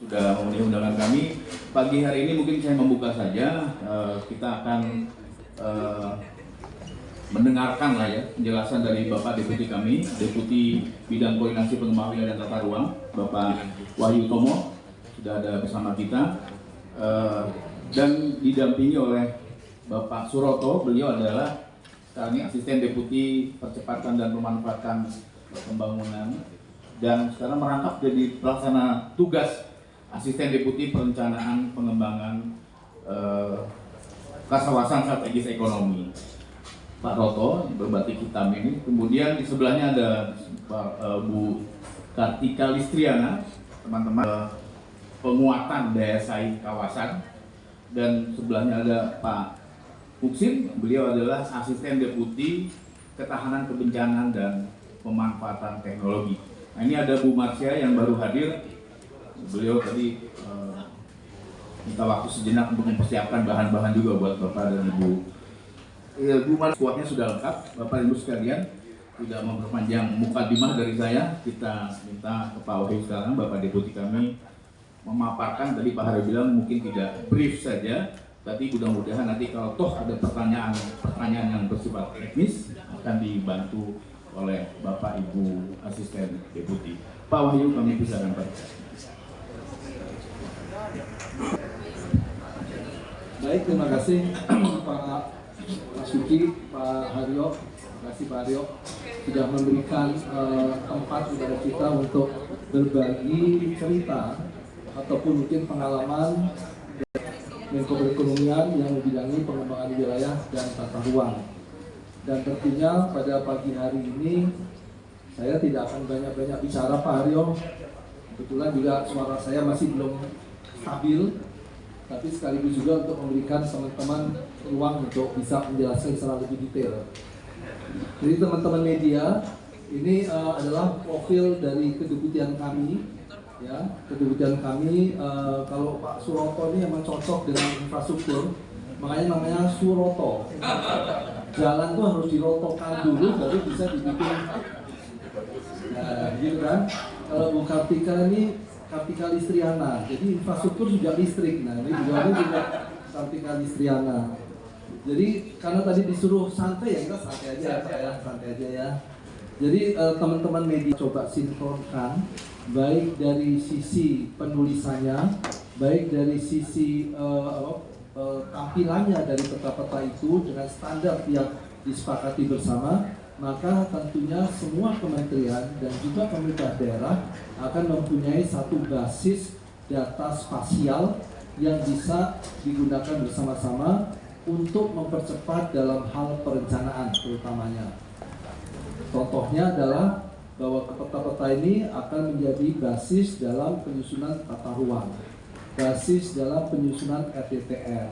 Sudah memenuhi undangan kami. Pagi hari ini mungkin saya membuka saja. Kita akan mendengarkan lah ya penjelasan dari Bapak Deputi kami, Deputi Bidang Koordinasi Pengembangan Wilayah dan Tata Ruang, Bapak Wahyu Tomo, sudah ada bersama kita, dan didampingi oleh Bapak Suroto. Beliau adalah sekarang ini Asisten Deputi Percepatan dan Pemanfaatan Pembangunan, dan sekarang merangkap jadi pelaksana tugas Asisten Deputi Perencanaan Pengembangan Kawasan Strategis Ekonomi, Pak Roto berbatik hitam ini. Kemudian di sebelahnya ada Bu Kartika Listriana, teman-teman penguatan daya saing kawasan, dan sebelahnya ada Pak Muksin, beliau adalah Asisten Deputi Ketahanan Kebencanaan dan Pemanfaatan Teknologi. Nah, ini ada Bu Marsya yang baru hadir. Beliau tadi minta waktu sejenak untuk mempersiapkan bahan-bahan juga buat Bapak dan Ibu. Bu Marsya kuatnya sudah lengkap, Bapak Ibu sekalian. Tidak memperpanjang mukadimah dari saya, kita minta ke Pak Wahyu sekarang, Bapak Deputi kami, memaparkan. Tadi Pak Hari bilang mungkin tidak brief saja, tapi mudah-mudahan nanti kalau toh ada pertanyaan yang bersifat teknis akan dibantu oleh Bapak Ibu Asisten Deputi. Pak Wahyu, kami persilakan Pak. Baik, terima kasih Pak Suki, Pak Haryo, terima kasih Pak Haryo sudah memberikan tempat kepada kita untuk berbagi cerita ataupun mungkin pengalaman Menko Perekonomian yang membidangi pengembangan wilayah dan tata ruang. Dan tentunya pada pagi hari ini saya tidak akan banyak-banyak bicara Pak Haryo. Kebetulan juga suara saya masih belum stabil, tapi sekaligus juga untuk memberikan teman-teman ruang untuk bisa menjelaskan secara lebih detail. Jadi teman-teman media, ini adalah profil dari kedeputian kami, ya. Kedeputian kami, kalau Pak Suroto ini memang cocok dengan infrastruktur, makanya namanya Suroto. Jalan tuh harus dirotokan dulu, baru bisa dibikin. Nah, gitu kan? Kalau Bu Kartika ini Kartika Listriana, jadi infrastruktur juga listrik. Nah, ini juga Kartika Listriana. Jadi karena tadi disuruh santai ya, kita santai aja ya Pak ya, santai aja ya. Jadi teman-teman media coba sinkronkan, baik dari sisi penulisannya, baik dari sisi tampilannya dari peta-peta itu dengan standar yang disepakati bersama. Maka tentunya semua kementerian dan juga pemerintah daerah akan mempunyai satu basis data spasial yang bisa digunakan bersama-sama untuk mempercepat dalam hal perencanaan terutamanya. Contohnya adalah bahwa peta-peta ini akan menjadi basis dalam penyusunan tata ruang, basis dalam penyusunan RDTR.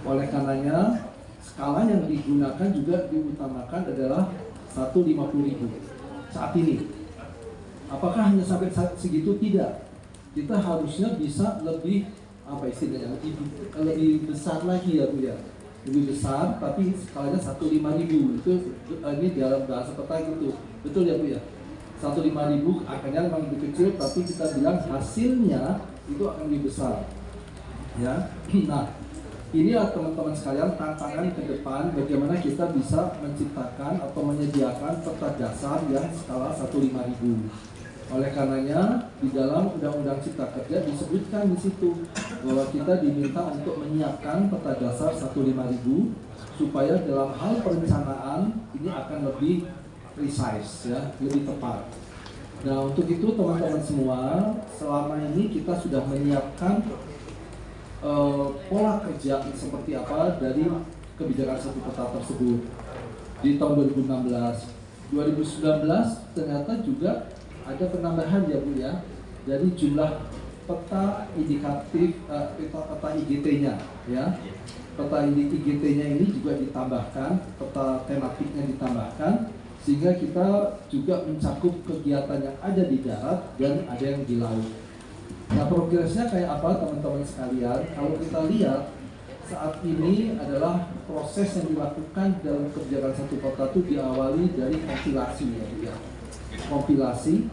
Oleh karenanya, skala yang digunakan juga diutamakan adalah 150.000 saat ini. Apakah hanya sampai segitu? Tidak. Kita harusnya bisa lebih istilahnya lebih besar lagi ya Bu ya. Lebih besar, tapi skalanya 150.000 itu ini dalam bahasa peta gitu. Betul ya Bu ya? 150.000 akhirnya memang lebih kecil, tapi kita bilang hasilnya itu akan lebih besar. Ya. Nah, inilah teman-teman sekalian tantangan ke depan bagaimana kita bisa menciptakan atau menyediakan peta dasar yang skala 150.000. Oleh karenanya di dalam Undang-Undang Cipta Kerja disebutkan di situ bahwa kita diminta untuk menyiapkan peta dasar 150.000 supaya dalam hal perencanaan ini akan lebih precise ya, lebih tepat. Nah, untuk itu teman-teman semua, selama ini kita sudah menyiapkan pola kerja seperti apa dari kebijakan satu peta tersebut di tahun 2016. 2019 ternyata juga ada penambahan ya Bu ya, dari jumlah peta indikatif, peta IGT-nya ya. Peta IGT-nya ini juga ditambahkan, peta tematiknya ditambahkan, sehingga kita juga mencakup kegiatan yang ada di darat dan ada yang di laut. Nah, progresnya kayak apa teman-teman sekalian? Kalau kita lihat saat ini adalah proses yang dilakukan dalam kebijakan satu peta itu diawali dari kompilasi ya. Kompilasi